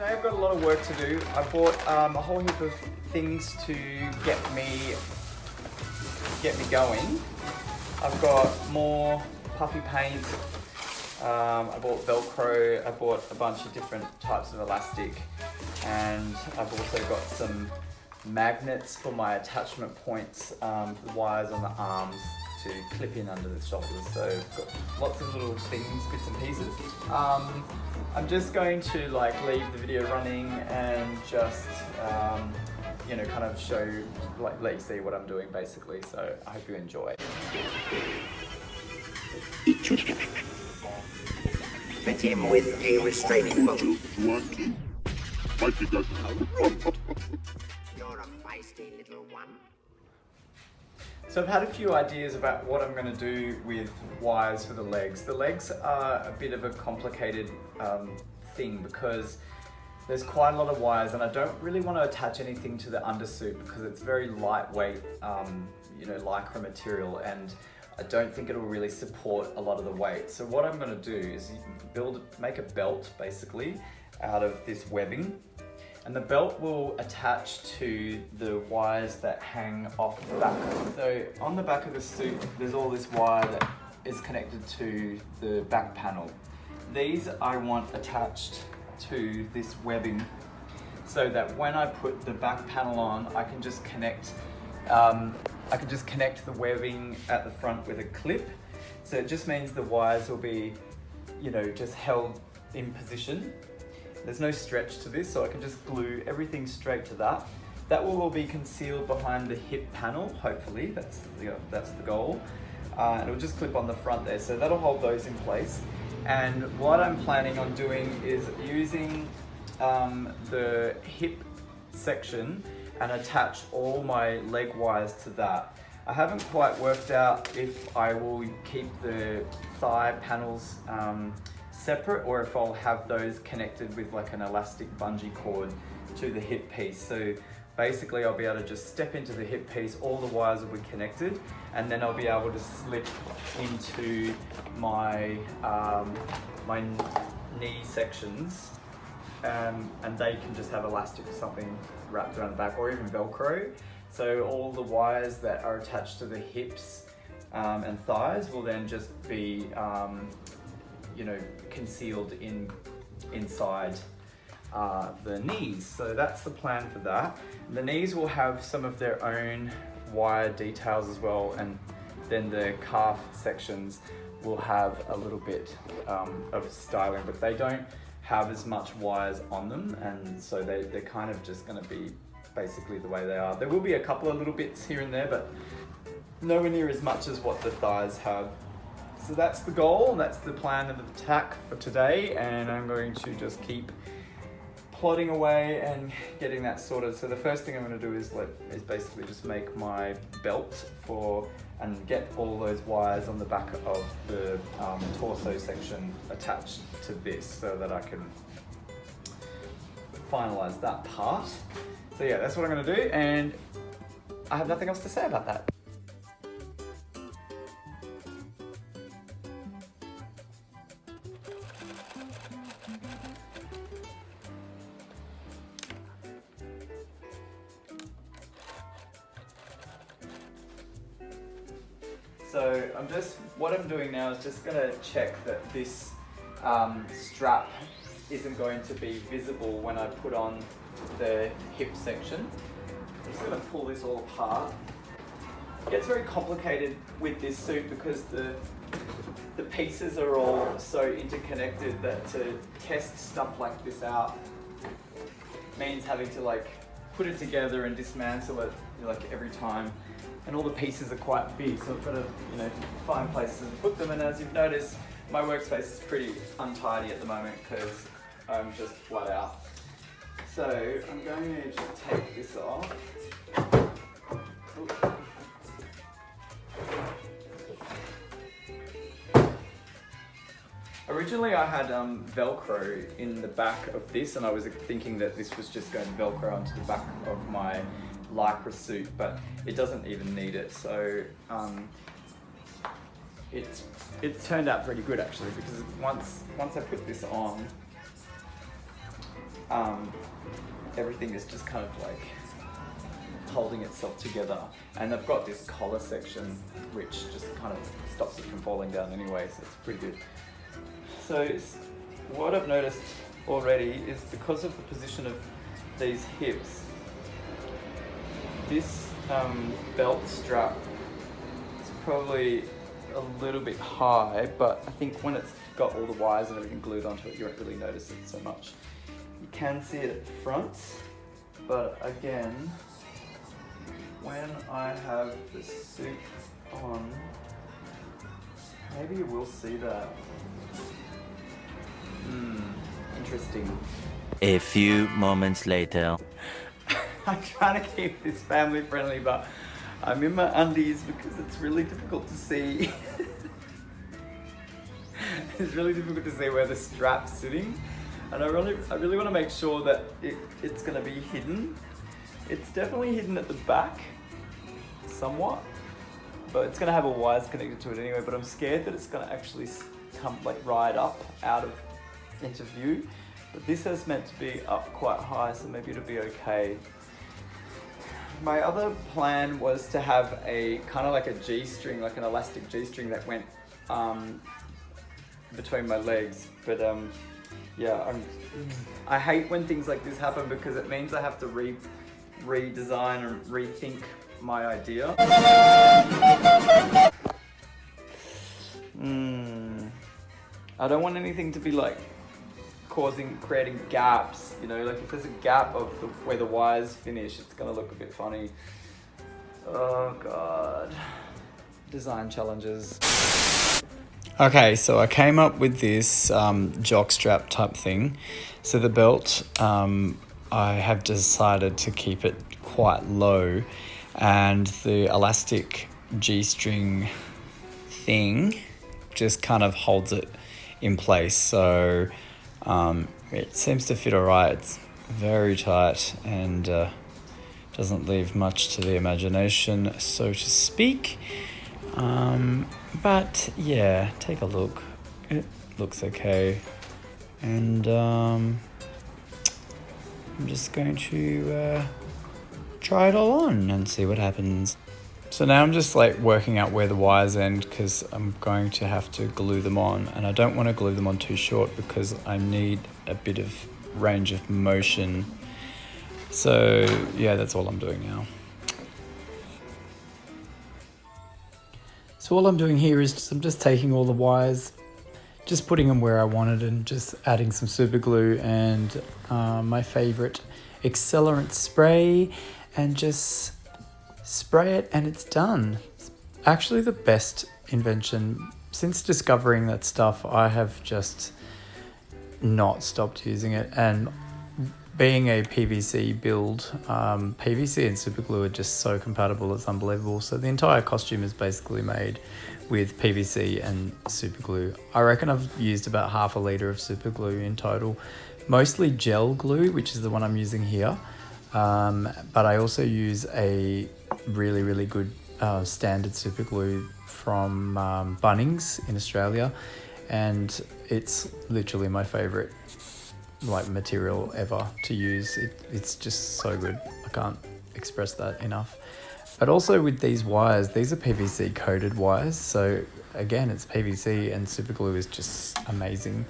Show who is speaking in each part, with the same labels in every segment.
Speaker 1: Today I've got a lot of work to do. I bought a whole heap of things to get me going. I've got more puffy paint. I bought Velcro. I bought a bunch of different types of elastic, and I've also got some magnets for my attachment points, for the wires on the arms to clip in under the shoulders. So I've got lots of little things, bits and pieces. I'm just going to leave the video running and just kind of show, let you see what I'm doing basically. So I hope you enjoy.
Speaker 2: Fit him with a restraining bolt. You're a feisty little one.
Speaker 1: So I've had a few ideas about what I'm going to do with wires for the legs. The legs are a bit of a complicated thing because there's quite a lot of wires, and I don't really want to attach anything to the undersuit because it's very lightweight, lycra material, and I don't think it'll really support a lot of the weight. So what I'm going to do is make a belt basically out of this webbing. And the belt will attach to the wires that hang off the back. So on the back of the suit, there's all this wire that is connected to the back panel. These I want attached to this webbing so that when I put the back panel on, I can just connect the webbing at the front with a clip. So it just means the wires will be, just held in position. There's no stretch to this, so I can just glue everything straight to that. That will all be concealed behind the hip panel, hopefully, that's the goal. And it'll just clip on the front there, so that'll hold those in place. And what I'm planning on doing is using the hip section and attach all my leg wires to that. I haven't quite worked out if I will keep the thigh panels separate or if I'll have those connected with an elastic bungee cord to the hip piece. So basically I'll be able to just step into the hip piece, all the wires will be connected, and then I'll be able to slip into my my knee sections, and they can just have elastic or something wrapped around the back, or even Velcro. So all the wires that are attached to the hips and thighs will then just be concealed inside the knees. So that's the plan for that. The knees will have some of their own wire details as well, and then the calf sections will have a little bit of styling, but they don't have as much wires on them, and so they're kind of just going to be basically the way they are. There will be a couple of little bits here and there, but nowhere near as much as what the thighs have. So that's the goal, that's the plan of attack for today, and I'm going to just keep plodding away and getting that sorted. So the first thing I'm going to do is basically just make my belt and get all those wires on the back of the torso section attached to this so that I can finalize that part. So yeah, that's what I'm going to do, and I have nothing else to say about that. So what I'm doing now is just going to check that this strap isn't going to be visible when I put on the hip section. I'm just going to pull this all apart. It gets very complicated with this suit because the pieces are all so interconnected that to test stuff like this out means having to put it together and dismantle it every time. And all the pieces are quite big, so I've got to find places to put them. And as you've noticed, my workspace is pretty untidy at the moment because I'm just flat out. So I'm going to just take this off. Originally I had Velcro in the back of this, and I was thinking that this was just going to Velcro onto the back of my lycra suit, but it doesn't even need it. So it's turned out pretty good actually, because once I put this on, everything is just kind of like holding itself together. And I've got this collar section which just kind of stops it from falling down anyway, so it's pretty good. So what I've noticed already is because of the position of these hips, this belt strap is probably a little bit high, but I think when it's got all the wires and everything glued onto it, you won't really notice it so much. You can see it at the front, but again, when I have the suit on, maybe you will see that. Interesting.
Speaker 3: A few moments later.
Speaker 1: I'm trying to keep this family friendly, but I'm in my undies because it's really difficult to see. It's really difficult to see where the strap's sitting, and I really want to make sure that it's going to be hidden. It's definitely hidden at the back, somewhat, but it's going to have a wires connected to it anyway. But I'm scared that it's going to actually come like right up out of into view. But this is meant to be up quite high, so maybe it'll be okay. My other plan was to have a kind of like a G-string, like an elastic G-string that went between my legs. But yeah, I hate when things like this happen because it means I have to redesign and rethink my idea. I don't want anything to be like creating gaps, you know, like if there's a gap of where the wires finish, it's gonna look a bit funny. Oh God, design challenges. Okay, so I came up with this jock strap type thing. So the belt, I have decided to keep it quite low, and the elastic G-string thing just kind of holds it in place. So it seems to fit all right. It's very tight and doesn't leave much to the imagination, so to speak. But yeah, take a look. It looks okay. And I'm just going to try it all on and see what happens. So now I'm just like working out where the wires end because I'm going to have to glue them on, and I don't want to glue them on too short because I need a bit of range of motion. So yeah, that's all I'm doing now. So all I'm doing here is I'm just taking all the wires, just putting them where I wanted and just adding some super glue and my favorite accelerant spray, and just spray it and it's done. It's actually the best invention. Since discovering that stuff, I have just not stopped using it. And being a PVC build, PVC and super glue are just so compatible, it's unbelievable. So the entire costume is basically made with PVC and super glue. I reckon I've used about half a litre of super glue in total. Mostly gel glue, which is the one I'm using here. But I also use a really good standard super glue from Bunnings in Australia, and it's literally my favorite like material ever to use. It's just so good. I can't express that enough. But also with these wires, these are PVC coated wires, so again it's PVC and super glue is just amazing.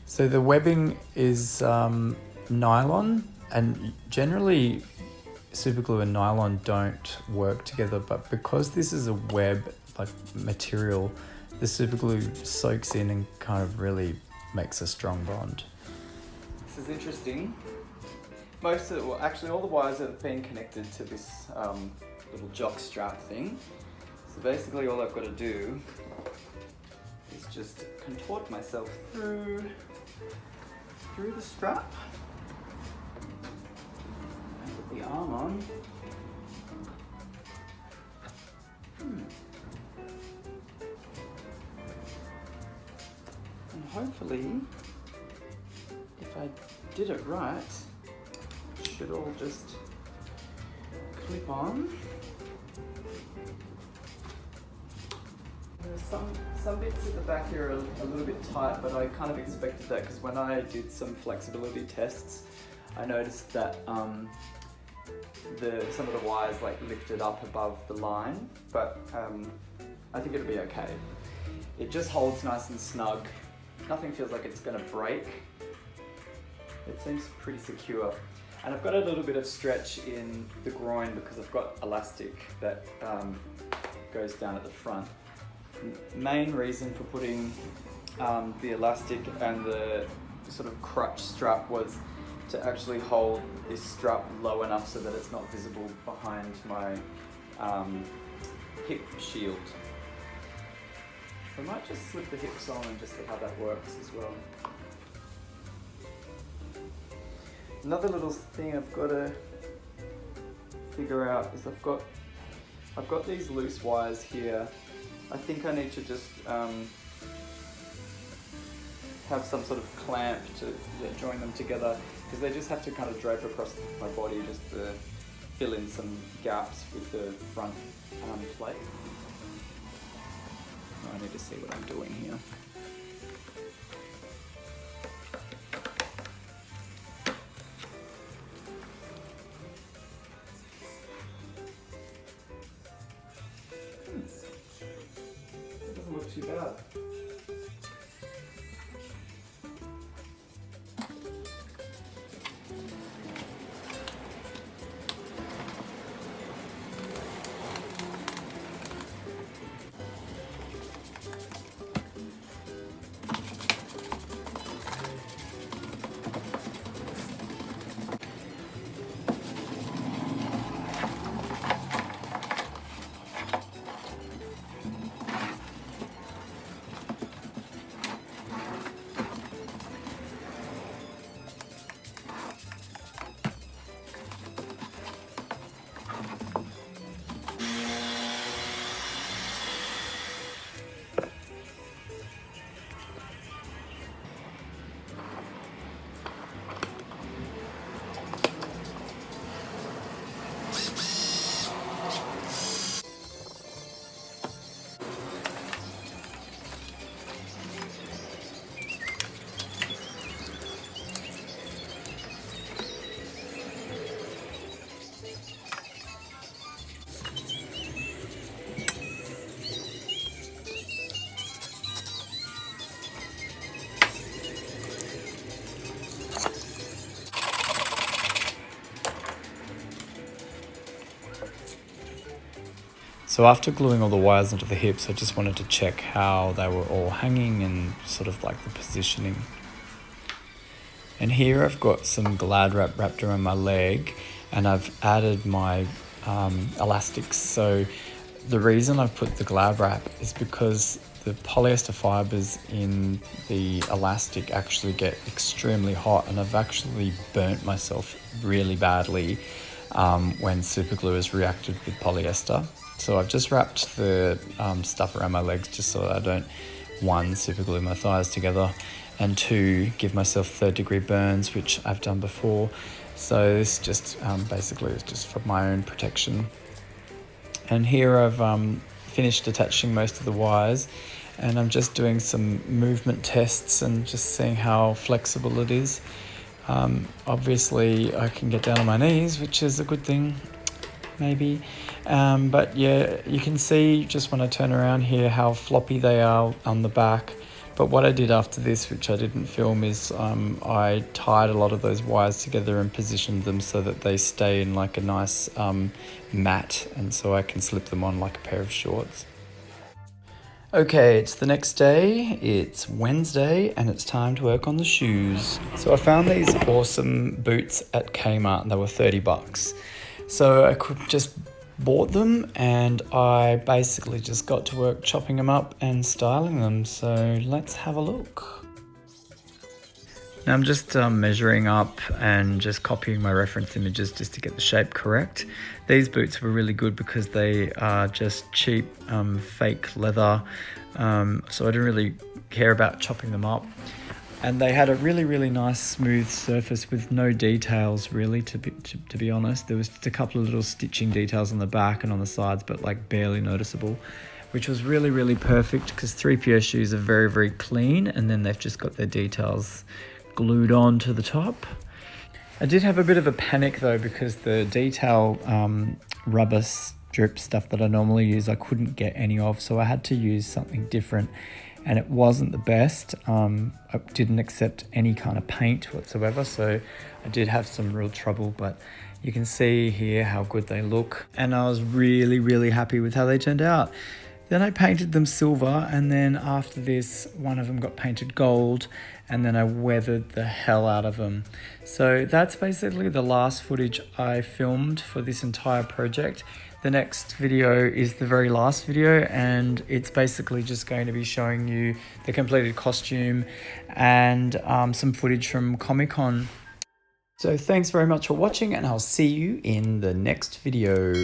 Speaker 1: So the webbing is nylon, and generally super glue and nylon don't work together, but because this is a web like material, the super glue soaks in and kind of really makes a strong bond. This is interesting. Actually all the wires have been connected to this little jock strap thing. So basically all I've got to do is just contort myself through the strap. The arm on. And hopefully, if I did it right, it should all just clip on. Some bits at the back here are a little bit tight, but I kind of expected that because when I did some flexibility tests, I noticed that some of the wires like lifted up above the line, but I think it'll be okay. It just holds nice and snug. Nothing feels like it's going to break. It seems pretty secure. And I've got a little bit of stretch in the groin because I've got elastic that goes down at the front. Main reason for putting the elastic and the sort of crutch strap was to actually hold this strap low enough so that it's not visible behind my hip shield. So I might just slip the hips on and just see how that works as well. Another little thing I've got to figure out is I've got these loose wires here. I think I need to just have some sort of clamp to join them together, because they just have to kind of drape across my body just to fill in some gaps with the front plate. I need to see what I'm doing here. That doesn't look too bad. So after gluing all the wires onto the hips, I just wanted to check how they were all hanging and sort of like the positioning. And here I've got some Glad wrap wrapped around my leg, and I've added my elastics. So the reason I've put the Glad wrap is because the polyester fibers in the elastic actually get extremely hot, and I've actually burnt myself really badly when super glue has reacted with polyester. So I've just wrapped the stuff around my legs just so that I don't, one, super glue my thighs together, and two, give myself third-degree burns, which I've done before. So this just basically is just for my own protection. And here I've finished attaching most of the wires, and I'm just doing some movement tests and just seeing how flexible it is. Obviously I can get down on my knees, which is a good thing, maybe. But yeah, you can see just when I turn around here how floppy they are on the back. But what I did after this, which I didn't film, is I tied a lot of those wires together and positioned them so that they stay in like a nice mat, and so I can slip them on like a pair of shorts. Okay, it's the next day, it's Wednesday, and it's time to work on the shoes. So I found these awesome boots at Kmart, and they were $30. So I just bought them, and I basically just got to work chopping them up and styling them. So let's have a look. Now I'm just measuring up and just copying my reference images just to get the shape correct. These boots were really good because they are just cheap fake leather, so I didn't really care about chopping them up. And they had a really nice smooth surface with no details really, to be honest. There was just a couple of little stitching details on the back and on the sides, but like barely noticeable. which was really, really perfect because 3PO shoes are very, very clean, and then they've just got their details glued on to the top. I did have a bit of a panic though, because the detail rubber strip stuff that I normally use, I couldn't get any of, so I had to use something different, and it wasn't the best. I didn't accept any kind of paint whatsoever, so I did have some real trouble, but you can see here how good they look, and I was really, really happy with how they turned out. Then I painted them silver, and then after this, one of them got painted gold, and then I weathered the hell out of them. So that's basically the last footage I filmed for this entire project. The next video is the very last video, and it's basically just going to be showing you the completed costume and some footage from Comic-Con. So thanks very much for watching, and I'll see you in the next video.